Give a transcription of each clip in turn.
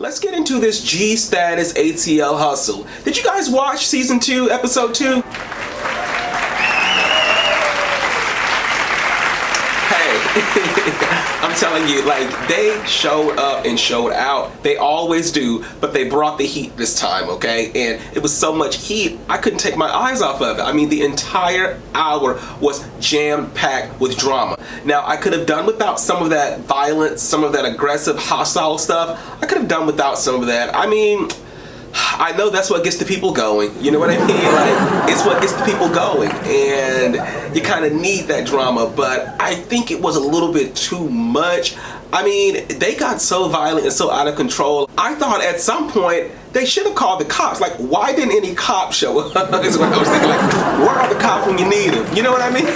Let's get into this G Status ATL Hustle. Did you guys watch season 2, episode 2? I'm telling you, like, they showed up and showed out. They always do, but they brought the heat this time, okay? And it was so much heat, I couldn't take my eyes off of it. I mean, the entire hour was jam-packed with drama. Now, I could have done without some of that violence, some of that aggressive, hostile stuff. I could have done without some of that. I mean, I know that's what gets the people going. You know what I mean? Like, it's what gets the people going, and you kind of need that drama, but I think it was a little bit too much. I mean, they got so violent and so out of control. I thought at some point they should have called the cops. Like, why didn't any cops show up? Is what I was thinking. Like, where are the cops when you need them? You know what I mean?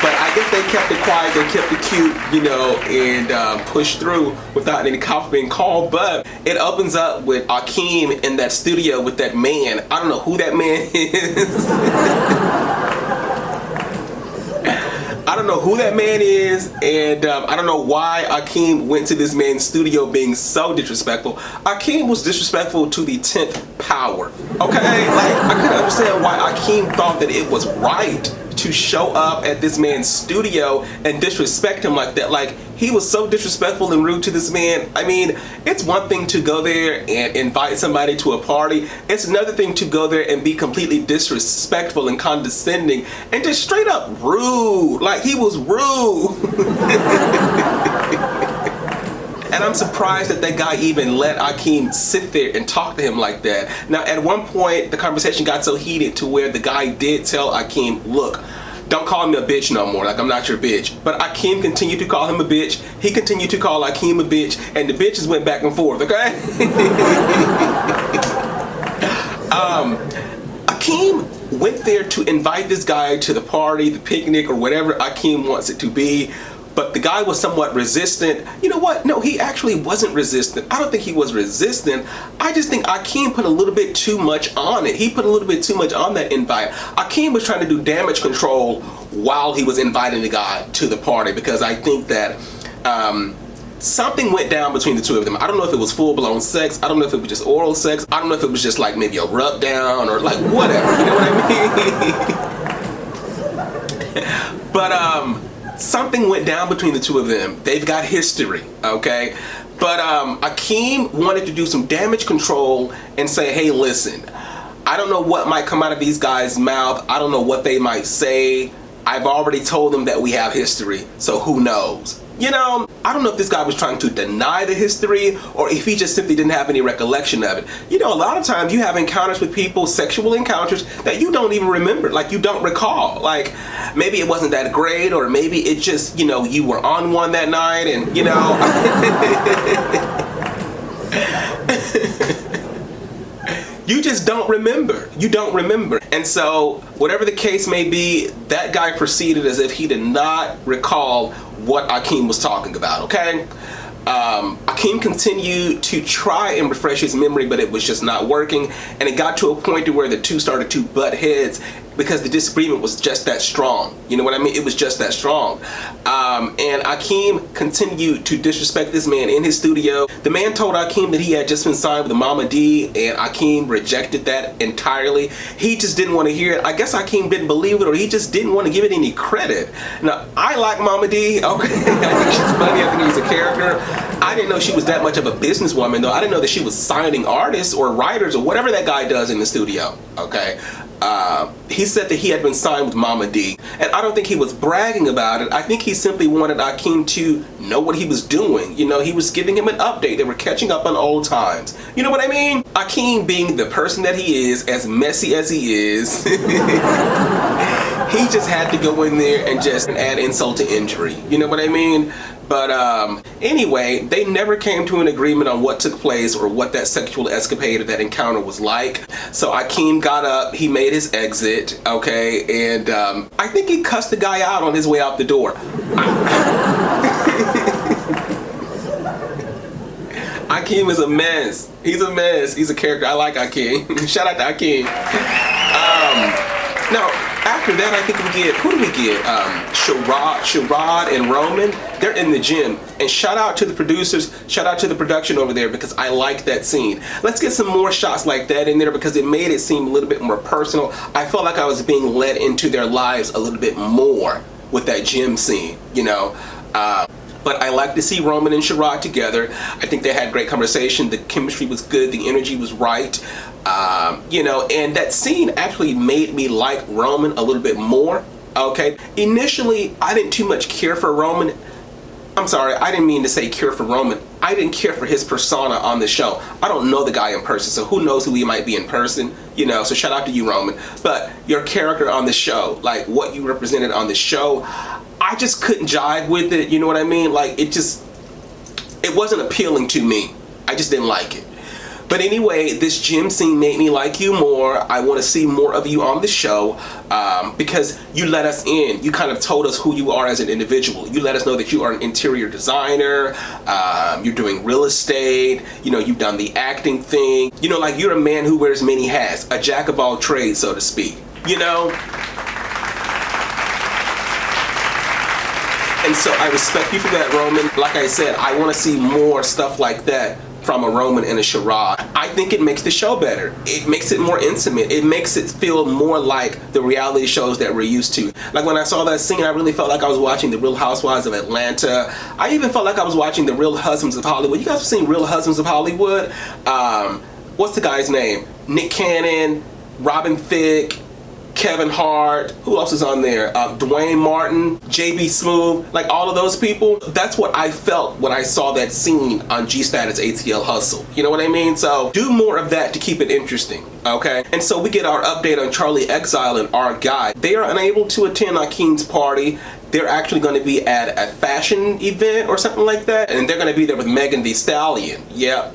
But I guess they kept it quiet, they kept it cute, you know, and pushed through without any cops being called. But it opens up with Akeem in that studio with that man. I don't know who that man is. I don't know who that man is, and I don't know why Akeem went to this man's studio being so disrespectful. Akeem was disrespectful to the 10th power, okay? Like, I couldn't understand why Akeem thought that it was right to show up at this man's studio and disrespect him like that. Like, he was so disrespectful and rude to this man. I mean, it's one thing to go there and invite somebody to a party. It's another thing to go there and be completely disrespectful and condescending and just straight up rude. Like, he was rude. And I'm surprised that that guy even let Akeem sit there and talk to him like that. Now, at one point, the conversation got so heated to where the guy did tell Akeem, look, don't call me a bitch no more, like I'm not your bitch. But Akeem continued to call him a bitch. He continued to call Akeem a bitch, and the bitches went back and forth, okay? Akeem went there to invite this guy to the party, the picnic, or whatever Akeem wants it to be. But the guy was somewhat resistant. You know what? No, he actually wasn't resistant. I don't think he was resistant. I just think Akeem put a little bit too much on it. He put a little bit too much on that invite. Akeem was trying to do damage control while he was inviting the guy to the party, because I think that something went down between the two of them. I don't know if it was full-blown sex. I don't know if it was just oral sex. I don't know if it was just like maybe a rub down or like whatever. You know what I mean? But something went down between the two of them. They've got history, okay? But Akeem wanted to do some damage control and say, hey, listen, I don't know what might come out of these guys' mouth. I don't know what they might say. I've already told them that we have history, so who knows? You know, I don't know if this guy was trying to deny the history or if he just simply didn't have any recollection of it. You know, a lot of times you have encounters with people, sexual encounters, that you don't even remember, like you don't recall. Like, maybe it wasn't that great, or maybe it just, you know, you were on one that night and, you know. You just don't remember. You don't remember. And so, whatever the case may be, that guy proceeded as if he did not recall what Akeem was talking about, okay? Akeem continued to try and refresh his memory, but it was just not working. And it got to a point to where the two started to butt heads because the disagreement was just that strong. You know what I mean? It was just that strong. And Akeem continued to disrespect this man in his studio. The man told Akeem that he had just been signed with Mama D, and Akeem rejected that entirely. He just didn't want to hear it. I guess Akeem didn't believe it, or he just didn't want to give it any credit. Now, I like Mama D, okay? I think she's funny. I think she's a character. I didn't know she was that much of a businesswoman, though. I didn't know that she was signing artists or writers or whatever that guy does in the studio, okay? He said that he had been signed with Mama D, and I don't think he was bragging about it. I think he simply wanted Akeem to know what he was doing. You know, he was giving him an update. They were catching up on old times. You know what I mean? Akeem, being the person that he is, as messy as he is, he just had to go in there and just add insult to injury. You know what I mean? But anyway, they never came to an agreement on what took place or what that sexual escapade or that encounter was like. So Akeem got up, he made his exit, okay, and I think he cussed the guy out on his way out the door. Akeem is a mess. He's a mess. He's a character. I like Akeem. Shout out to Akeem. Now, After that, I think we get, who do we get? Sherrod and Roman. They're in the gym. And shout out to the producers, shout out to the production over there, because I like that scene. Let's get some more shots like that in there, because it made it seem a little bit more personal. I felt like I was being led into their lives a little bit more with that gym scene, you know. But I like to see Roman and Sherrod together. I think they had great conversation. The chemistry was good. The energy was right. You know, and that scene actually made me like Roman a little bit more. Okay. Initially, I didn't too much care for Roman. I'm sorry, I didn't mean to say care for Roman. I didn't care for his persona on the show. I don't know the guy in person, so who knows who he might be in person, you know, so shout out to you, Roman. But your character on the show, like what you represented on the show, I just couldn't jive with it, you know what I mean? Like, it wasn't appealing to me. I just didn't like it. But anyway, this gym scene made me like you more. I want to see more of you on the show, because you let us in. You kind of told us who you are as an individual. You let us know that you are an interior designer. You're doing real estate. You know, you've done the acting thing. You know, like, you're a man who wears many hats, a jack of all trades, so to speak. You know? And so I respect you for that, Roman. Like I said, I want to see more stuff like that from a Roman and a Sherrod. I think it makes the show better. It makes it more intimate. It makes it feel more like the reality shows that we're used to. Like, when I saw that scene, I really felt like I was watching The Real Housewives of Atlanta. I even felt like I was watching The Real Husbands of Hollywood. You guys have seen Real Husbands of Hollywood? What's the guy's name? Nick Cannon, Robin Thicke, Kevin Hart, who else is on there? Dwayne Martin, JB Smoove, like all of those people. That's what I felt when I saw that scene on G-Status ATL Hustle. You know what I mean? So do more of that to keep it interesting, okay? And so we get our update on Charlie Exile and our guy. They are unable to attend Akeem's party. They're actually going to be at a fashion event or something like that, and they're going to be there with Megan Thee Stallion. Yeah,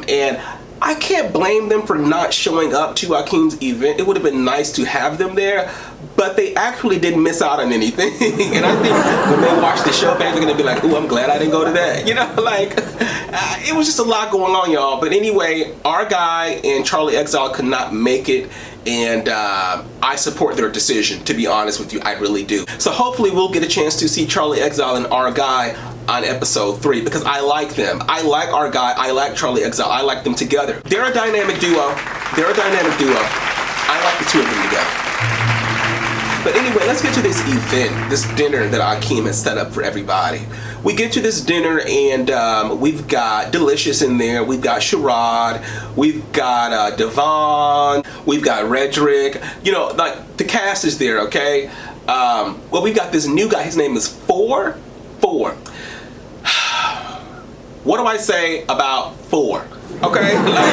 and I can't blame them for not showing up to Akeem's event. It would have been nice to have them there, but they actually didn't miss out on anything. And I think when they watch the show back, they're gonna be like, ooh, I'm glad I didn't go to that. You know, like, it was just a lot going on, y'all. But anyway, our guy and Charlie Exile could not make it, and I support their decision, to be honest with you. I really do. So hopefully we'll get a chance to see Charlie Exile and our guy on episode 3, because I like them. I like our guy. I like Charlie Exile. I like them together. They're a dynamic duo. They're a dynamic duo. I like the two of them together. But anyway, let's get to this event, this dinner that Akeem has set up for everybody. We get to this dinner, and we've got Delicious in there. We've got Sherrod. We've got Devon. We've got Redrick. You know, like, the cast is there, okay? Well, we've got this new guy. His name is Four. What do I say about Four? Okay? Like,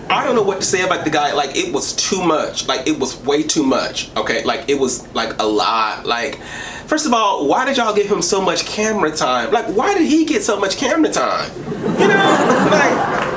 I don't know what to say about the guy. Like, it was too much. Like, it was way too much. Okay? Like, it was, like, a lot. Like, first of all, why did y'all give him so much camera time? Like, why did he get so much camera time? You know? Like,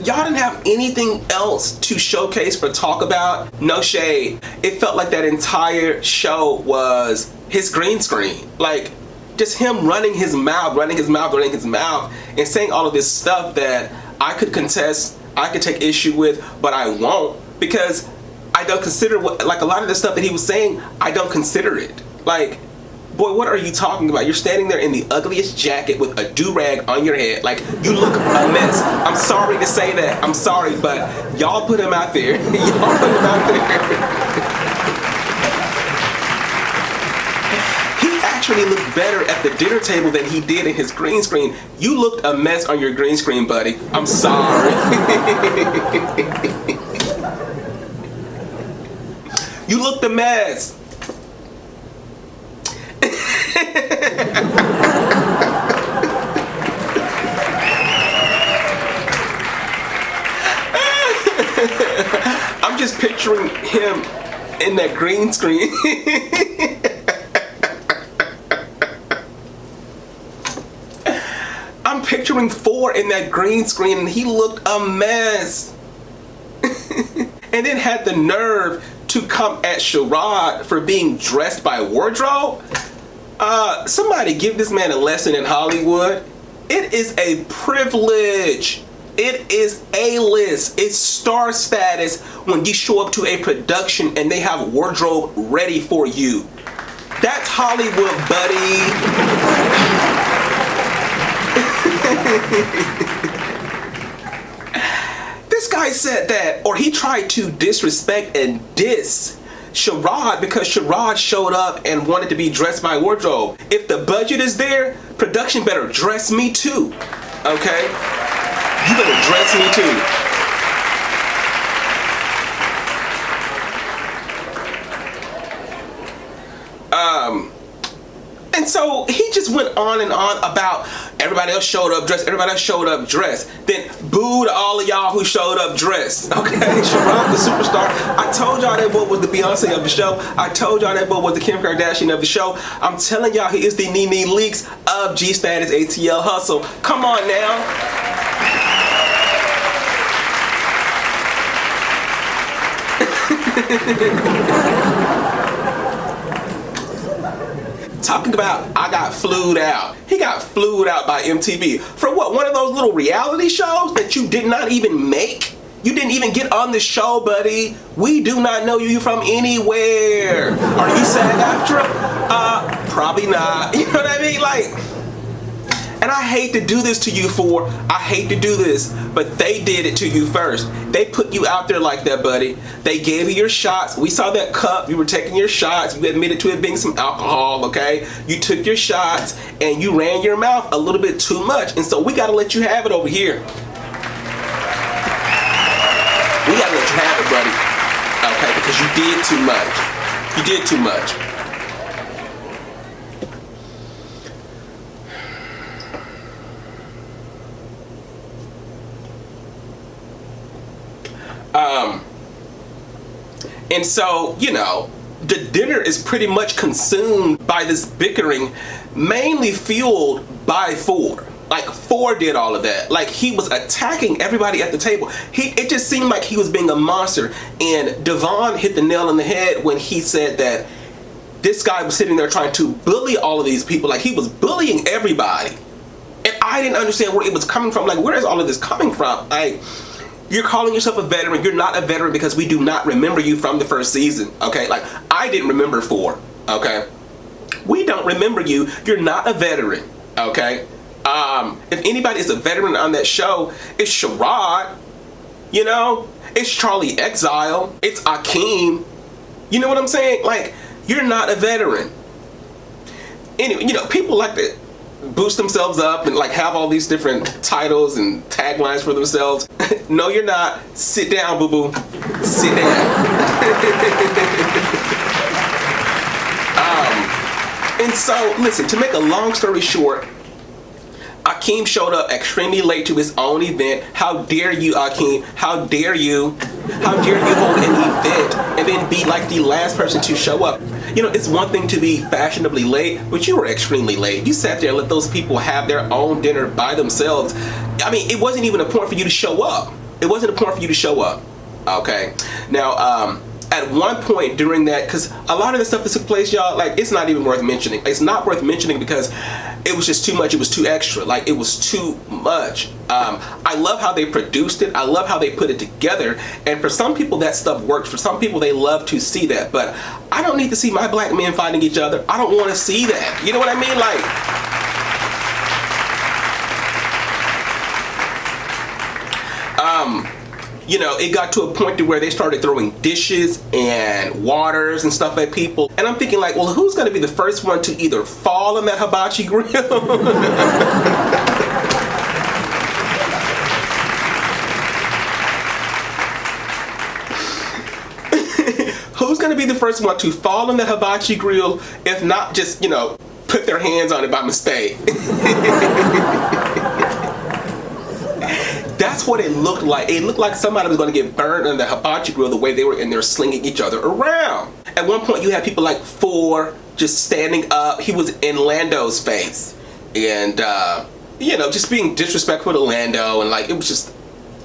y'all didn't have anything else to showcase or talk about? No shade. It felt like that entire show was his green screen. Like, just him running his mouth, and saying all of this stuff that I could contest, I could take issue with, but I won't, because I don't consider like a lot of the stuff that he was saying, I don't consider it. Like, boy, what are you talking about? You're standing there in the ugliest jacket with a do-rag on your head. Like, you look a mess. I'm sorry to say that. I'm sorry, but y'all put him out there. Y'all put him out there. He actually looked better at the dinner table than he did in his green screen. You looked a mess on your green screen, buddy. I'm sorry. You looked a mess. I'm just picturing him in that green screen. I'm picturing Four in that green screen, and he looked a mess. And then had the nerve to come at Sherrod for being dressed by wardrobe. Somebody give this man a lesson in Hollywood. It is a privilege It is A-list. It's star status when you show up to a production and they have wardrobe ready for you. That's Hollywood, buddy. This guy said that, or he tried to disrespect and diss Sherrod because Sherrod showed up and wanted to be dressed by wardrobe. If the budget is there, production better dress me too. Okay? You better dress me too. And so he just went on and on about everybody else showed up dressed, everybody else showed up dressed. Then booed all of y'all who showed up dressed. Okay, Sherrod the superstar. I told y'all that boy was the Beyonce of the show. I told y'all that boy was the Kim Kardashian of the show. I'm telling y'all he is the Nene Leakes of G-Status ATL Hustle. Come on now. Talking about I got flued out. He got flued out by MTV. For what? One of those little reality shows that you did not even make? You didn't even get on the show, buddy. We do not know you from anywhere. Are you SAG-AFTRA? Probably not. You know what I mean? Like, and I hate to do this to you I hate to do this, but they did it to you first. They put you out there like that, buddy. They gave you your shots. We saw that cup. You were taking your shots. You admitted to it being some alcohol, okay? You took your shots and you ran your mouth a little bit too much. And so we got to let you have it over here. We got to let you have it, buddy. Okay? Because you did too much. You did too much. And so, you know, the dinner is pretty much consumed by this bickering, mainly fueled by Ford. Like, Ford did all of that. Like, he was attacking everybody at the table. It just seemed like he was being a monster. And Devon hit the nail on the head when he said that this guy was sitting there trying to bully all of these people. Like, he was bullying everybody. And I didn't understand where it was coming from. Like, where is all of this coming from? Like, you're calling yourself a veteran. You're not a veteran because we do not remember you from the first season, okay? Like, I didn't remember Ford, okay? We don't remember you. You're not a veteran, okay? If anybody is a veteran on that show, it's Sherrod, you know? It's Charlie Exile. It's Akeem. You know what I'm saying? Like, you're not a veteran. Anyway, you know, people like to boost themselves up and like have all these different titles and taglines for themselves. No, you're not. Sit down, boo-boo. Sit down. And so, listen, to make a long story short, Akeem showed up extremely late to his own event. How dare you, Akeem? How dare you? How dare you hold an event and then be like the last person to show up? You know, it's one thing to be fashionably late, but you were extremely late. You sat there and let those people have their own dinner by themselves. I mean, it wasn't even a point for you to show up. It wasn't a point for you to show up. Okay. Now, at one point during that, because a lot of the stuff that took place, y'all, like, it's not even worth mentioning. It's not worth mentioning because it was just too much. It was too extra. Like, it was too much. I love how they produced it. I love how they put it together. And for some people, that stuff works. For some people, they love to see that. But I don't need to see my black men fighting each other. I don't want to see that. You know what I mean? Like, you know, it got to a point to where they started throwing dishes and waters and stuff at people. And I'm thinking like, well, who's going to be the first one to either fall on that hibachi grill? Who's going to be the first one to fall on that hibachi grill, if not just, you know, put their hands on it by mistake? That's what it looked like. It looked like somebody was going to get burned on the hibachi grill the way they were in there slinging each other around. At one point, you had people like Ford just standing up. He was in Lando's face. And, you know, just being disrespectful to Lando. And, like, it was just,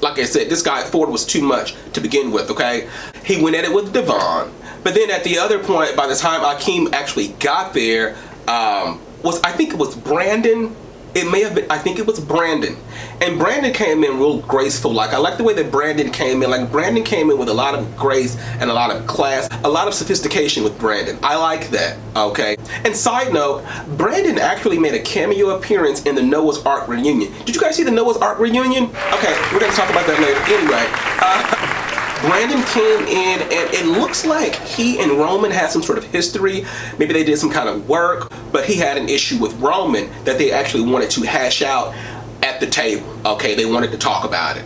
like I said, this guy, Ford, was too much to begin with, okay? He went at it with Devon. But then at the other point, by the time Akeem actually got there, I think it was Brandon It may have been, I think it was Brandon. And Brandon came in real graceful. Like, I like the way that Brandon came in. Like, Brandon came in with a lot of grace and a lot of class, a lot of sophistication with Brandon. I like that, okay? And side note, Brandon actually made a cameo appearance in the Noah's Ark reunion. Did you guys see the Noah's Ark reunion? Okay, we're gonna talk about that later. Anyway, Brandon came in, and it looks like he and Roman had some sort of history. Maybe they did some kind of work, but he had an issue with Roman that they actually wanted to hash out at the table. Okay, they wanted to talk about it.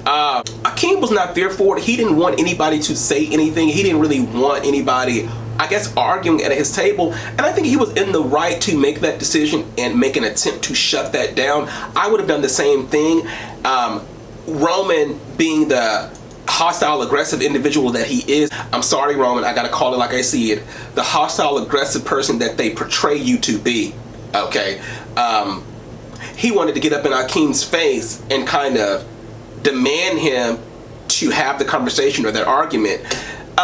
Akeem was not there for it. He didn't want anybody to say anything. He didn't really want anybody, I guess, arguing at his table. And I think he was in the right to make that decision and make an attempt to shut that down. I would have done the same thing. Roman, being the hostile, aggressive individual that he is, I'm sorry, Roman, I gotta call it like I see it, the hostile, aggressive person that they portray you to be, okay? He wanted to get up in Akeem's face and kind of demand him to have the conversation or that argument.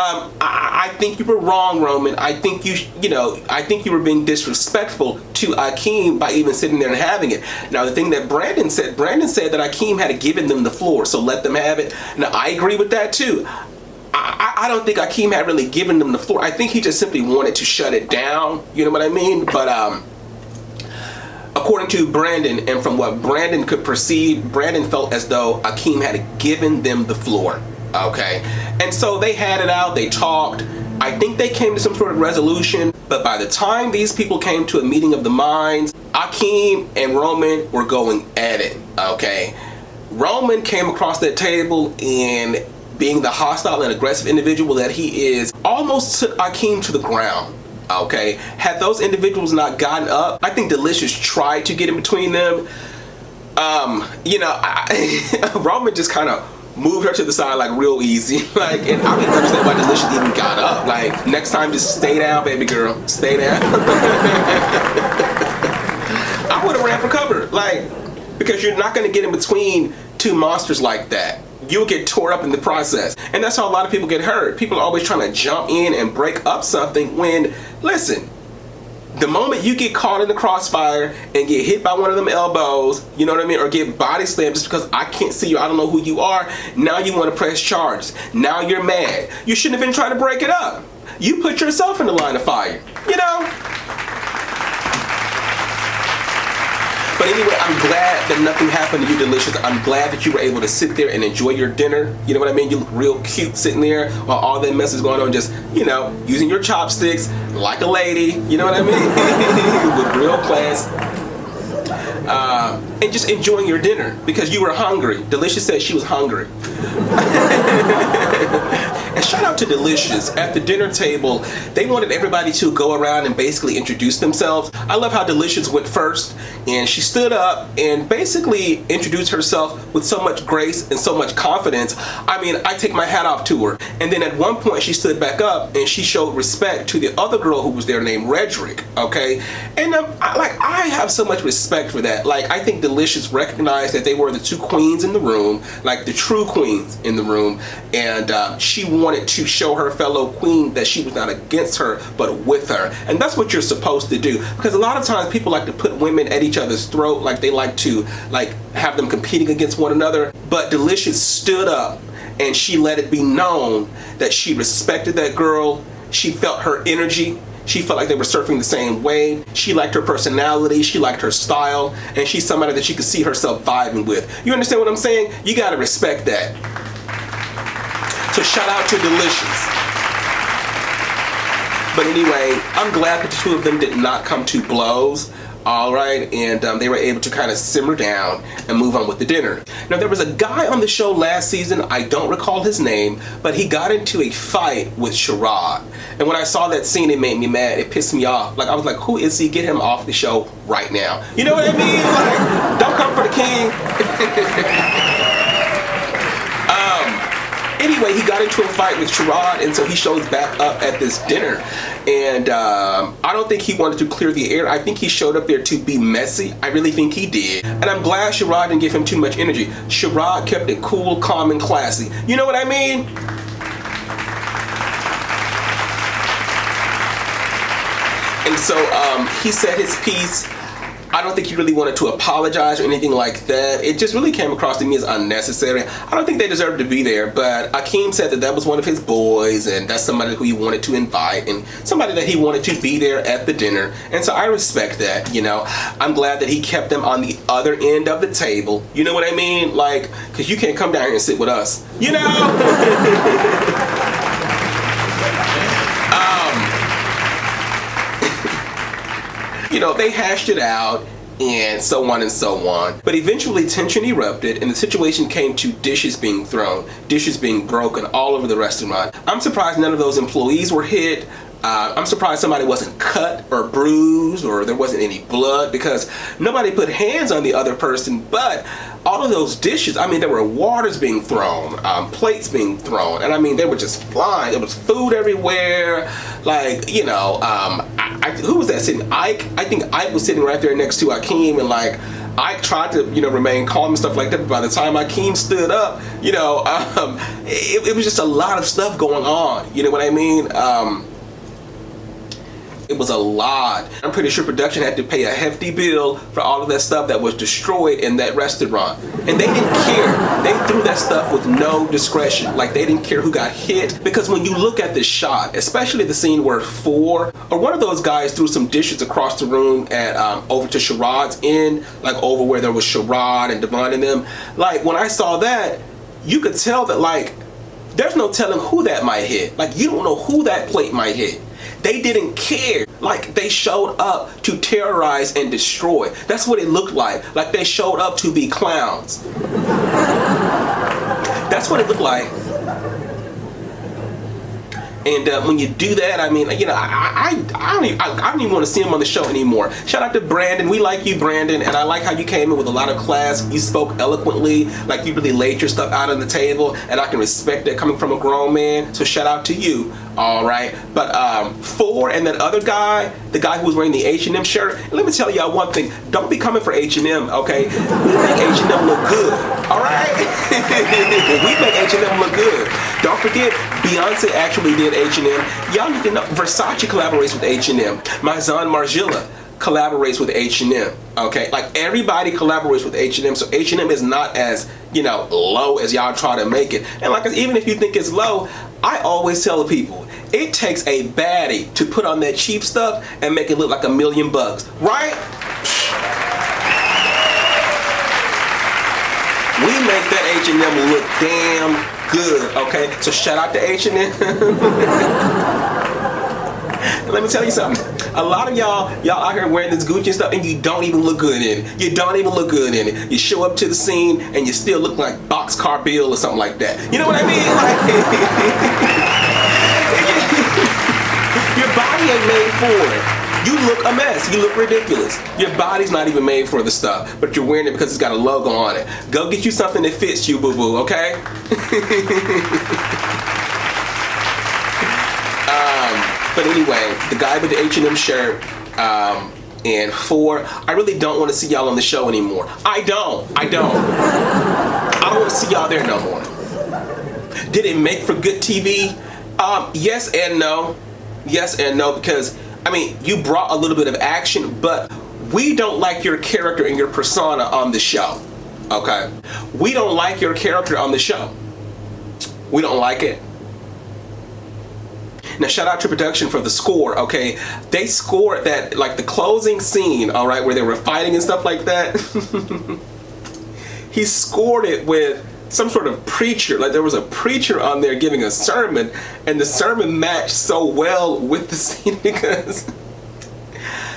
I think you were wrong, Roman. I think I think you were being disrespectful to Akeem by even sitting there and having it. Now, the thing that Brandon said that Akeem had given them the floor, so let them have it. Now, I agree with that too. I don't think Akeem had really given them the floor. I think he just simply wanted to shut it down. You know what I mean? But according to Brandon, and from what Brandon could perceive, Brandon felt as though Akeem had given them the floor. Okay, and so they had it out, they talked. I think they came to some sort of resolution, but by the time these people came to a meeting of the minds, Akeem and Roman were going at it. Okay, Roman came across that table and, being the hostile and aggressive individual that he is, almost took Akeem to the ground. Okay, had those individuals not gotten up, I think Delicious tried to get in between them. Roman just kind of moved her to the side like real easy. Like, and I didn't understand why Delicious even got up. Like, next time just stay down, baby girl. Stay down. I would have ran for cover. Like, because you're not going to get in between two monsters like that. You'll get tore up in the process. And that's how a lot of people get hurt. People are always trying to jump in and break up something when, listen, the moment you get caught in the crossfire and get hit by one of them elbows, you know what I mean, or get body slammed just because I can't see you, I don't know who you are, now you want to press charges. Now you're mad. You shouldn't have been trying to break it up. You put yourself in the line of fire, you know? But anyway, I'm glad that nothing happened to you, Delicious. I'm glad that you were able to sit there and enjoy your dinner. You know what I mean? You look real cute sitting there while all that mess is going on, just, using your chopsticks like a lady. You know what I mean? With real class. And just enjoying your dinner because you were hungry. Delicious said she was hungry. And shout out to Delicious. At the dinner table, they wanted everybody to go around and basically introduce themselves. I love how Delicious went first, and she stood up and basically introduced herself with so much grace and so much confidence. I mean, I take my hat off to her. And then at one point, she stood back up and she showed respect to the other girl who was there named Redrick, okay? And I have so much respect for that. Like, I think Delicious recognized that they were the two queens in the room, like the true queens in the room, and she wanted to show her fellow queen that she was not against her, but with her. And that's what you're supposed to do, because a lot of times people like to put women at each other's throat, like they like to have them competing against one another. But Delicious stood up and she let it be known that she respected that girl. She felt her energy. She felt like they were surfing the same wave. She liked her personality. She liked her style. And she's somebody that she could see herself vibing with. You understand what I'm saying? You gotta respect that. So shout out to Delicious. But anyway, I'm glad that the two of them did not come to blows. All right, and they were able to kind of simmer down and move on with the dinner. Now, there was a guy on the show last season, I don't recall his name, but he got into a fight with Sherrod. And when I saw that scene, it made me mad. It pissed me off. Like, I was like, who is he? Get him off the show right now. You know what I mean? Like, don't come for the king. Anyway, he got into a fight with Sherrod, and so he shows back up at this dinner. And I don't think he wanted to clear the air. I think he showed up there to be messy. I really think he did. And I'm glad Sherrod didn't give him too much energy. Sherrod kept it cool, calm, and classy. You know what I mean? And so he said his piece. I don't think he really wanted to apologize or anything like that. It just really came across to me as unnecessary. I don't think they deserved to be there, but Akeem said that that was one of his boys, and that's somebody who he wanted to invite, and somebody that he wanted to be there at the dinner. And so I respect that, you know. I'm glad that he kept them on the other end of the table. You know what I mean? Like, because you can't come down here and sit with us, you know? You know, they hashed it out and so on and so on. But eventually tension erupted and the situation came to dishes being thrown, dishes being broken all over the restaurant. I'm surprised none of those employees were hit. I'm surprised somebody wasn't cut or bruised or there wasn't any blood, because nobody put hands on the other person. But all of those dishes, I mean, there were waters being thrown, plates being thrown, and I mean, they were just flying. There was food everywhere. Like, you know, who was that sitting? Ike? I think Ike was sitting right there next to Akeem, and like, I tried to, you know, remain calm and stuff like that, but by the time Akeem stood up, you know, it was just a lot of stuff going on. You know what I mean? It was a lot. I'm pretty sure production had to pay a hefty bill for all of that stuff that was destroyed in that restaurant. And they didn't care. They threw that stuff with no discretion. Like, they didn't care who got hit. Because when you look at this shot, especially the scene where Four, or one of those guys, threw some dishes across the room at over to Sherrod's end, like over where there was Sherrod and Devon and them. Like, when I saw that, you could tell that, like, there's no telling who that might hit. Like, you don't know who that plate might hit. They didn't care. Like, they showed up to terrorize and destroy. That's what it looked like. Like, they showed up to be clowns. That's what it looked like. And when you do that, I mean, you know, I don't even want to see him on the show anymore. Shout out to Brandon. We like you, Brandon, and I like how you came in with a lot of class. You spoke eloquently, like you really laid your stuff out on the table, and I can respect that coming from a grown man. So shout out to you. All right, but Four and that other guy, the guy who was wearing the H&M shirt, let me tell y'all one thing: don't be coming for H&M, okay? We make H&M look good, all right? We make H&M look good. Don't forget, Beyonce actually did H&M. Y'all need to know, Versace collaborates with H&M. Maison Margiela collaborates with H&M, okay? Like, everybody collaborates with H&M, so H&M is not as, you know, low as y'all try to make it. And like, even if you think it's low, I always tell people, it takes a baddie to put on that cheap stuff and make it look like $1 million, right? We make that H&M look damn good, okay? So shout out to H&M. Let me tell you something. A lot of y'all out here wearing this Gucci stuff and you don't even look good in it. You don't even look good in it. You show up to the scene and you still look like Boxcar Bill or something like that. You know what I mean? Like, your body ain't made for it. You look a mess. You look ridiculous. Your body's not even made for the stuff, but you're wearing it because it's got a logo on it. Go get you something that fits you, boo-boo, okay? But anyway, the guy with the H&M shirt, and Four, I really don't want to see y'all on the show anymore. I don't want to see y'all there no more. Did it make for good TV? Yes and no. Yes and no, because, I mean, you brought a little bit of action, but we don't like your character and your persona on the show, okay? We don't like your character on the show. We don't like it. Now, shout out to production for the score, okay? They scored that, like, the closing scene, all right, where they were fighting and stuff like that. He scored it with some sort of preacher. Like, there was a preacher on there giving a sermon, and the sermon matched so well with the scene because...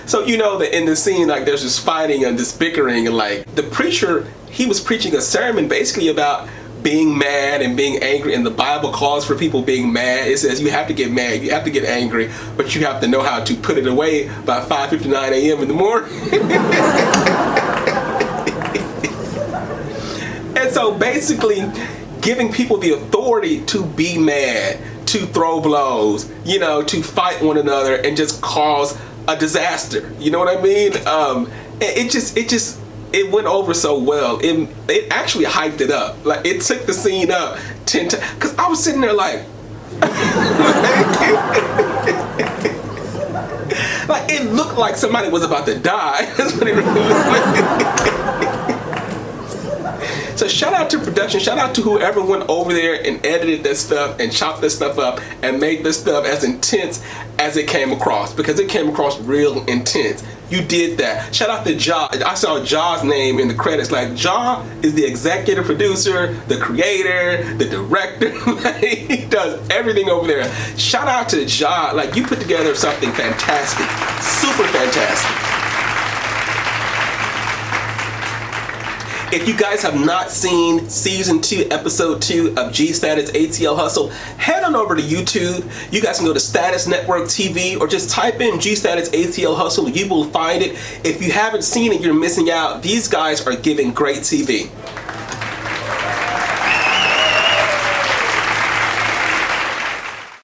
So, you know that in the scene, like, there's this fighting and this bickering, and, like, the preacher, he was preaching a sermon basically about being mad and being angry, and the Bible calls for people being mad. It says you have to get mad, you have to get angry, but you have to know how to put it away by 5:59 a.m. in the morning. And so basically giving people the authority to be mad, to throw blows, you know, to fight one another and just cause a disaster. You know what I mean? It went over so well. It actually hyped it up. Like, it took the scene up 10 times. Because I was sitting there like... Like, it looked like somebody was about to die. That's what it really looked like. So shout out to production, shout out to whoever went over there and edited this stuff and chopped this stuff up and made this stuff as intense as it came across, because it came across real intense. You did that. Shout out to Ja. I saw Ja's name in the credits. Like, Ja is the executive producer, the creator, the director. Like, he does everything over there. Shout out to Ja. Like, you put together something fantastic. Super fantastic. If you guys have not seen season 2, episode 2 of G Status ATL Hustle, head on over to YouTube. You guys can go to Status Network TV or just type in G Status ATL Hustle. You will find it. If you haven't seen it, you're missing out. These guys are giving great TV.